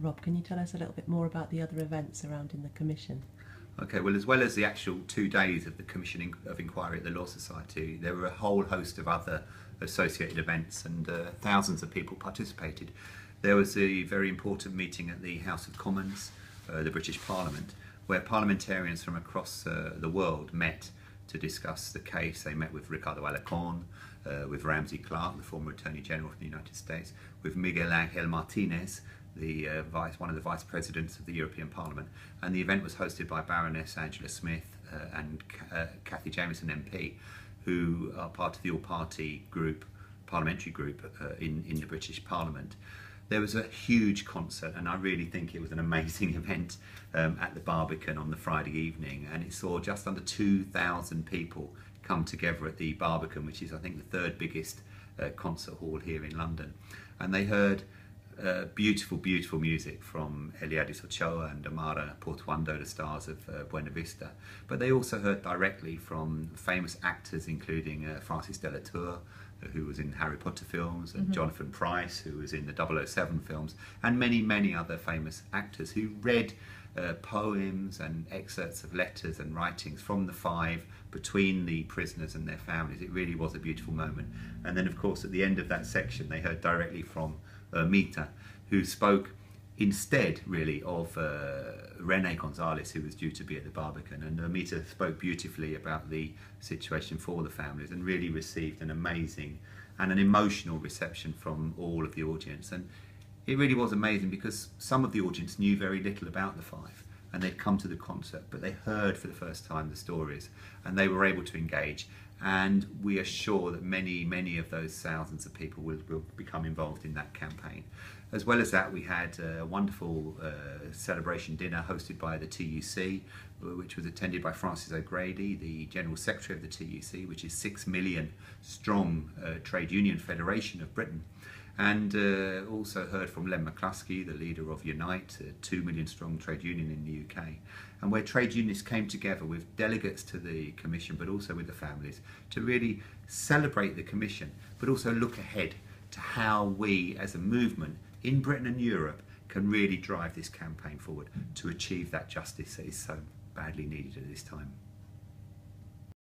Rob, can you tell us a little bit more about the other events surrounding the Commission? Okay, well, as well as the actual 2 days of the Commission of Inquiry at the Law Society, there were a whole host of other associated events, and thousands of people participated. There was a very important meeting at the House of Commons, the British Parliament, where parliamentarians from across the world met to discuss the case. They met with Ricardo Alarcón, with Ramsey Clark, the former Attorney General of the United States, with Miguel Ángel Martínez, one of the vice presidents of the European Parliament, and the event was hosted by Baroness Angela Smith and Cathy Jamieson MP, who are part of the all-party group, parliamentary group in the British Parliament. There was a huge concert, and I really think it was an amazing event at the Barbican on the Friday evening, and it saw just under 2,000 people come together at the Barbican, which is, I think, the 3rd biggest concert hall here in London. And they heard beautiful, beautiful music from Eliadis Ochoa and Amara Portuondo, the stars of Buena Vista. But they also heard directly from famous actors, including Francis de la Tour, who was in Harry Potter films, and Jonathan Pryce, who was in the 007 films, and many, many other famous actors who read poems and excerpts of letters and writings from the Five between the prisoners and their families. It really was a beautiful moment. And then, of course, at the end of that section, they heard directly from Mita, who spoke instead, really, of René González, who was due to be at the Barbican. And Mita spoke beautifully about the situation for the families and really received an amazing and an emotional reception from all of the audience. And it really was amazing because some of the audience knew very little about the Five, and they'd come to the concert, but they heard for the first time the stories, and they were able to engage. And we are sure that many, many of those thousands of people will become involved in that campaign. As well as that, we had a wonderful celebration dinner hosted by the TUC, which was attended by Francis O'Grady, the General Secretary of the TUC, which is 6 million strong trade union federation of Britain. And also heard from Len McCluskey, the leader of Unite, a 2 million strong trade union in the UK, and where trade unionists came together with delegates to the Commission, but also with the families, to really celebrate the Commission, but also look ahead to how we as a movement in Britain and Europe can really drive this campaign forward to achieve that justice that is so badly needed at this time.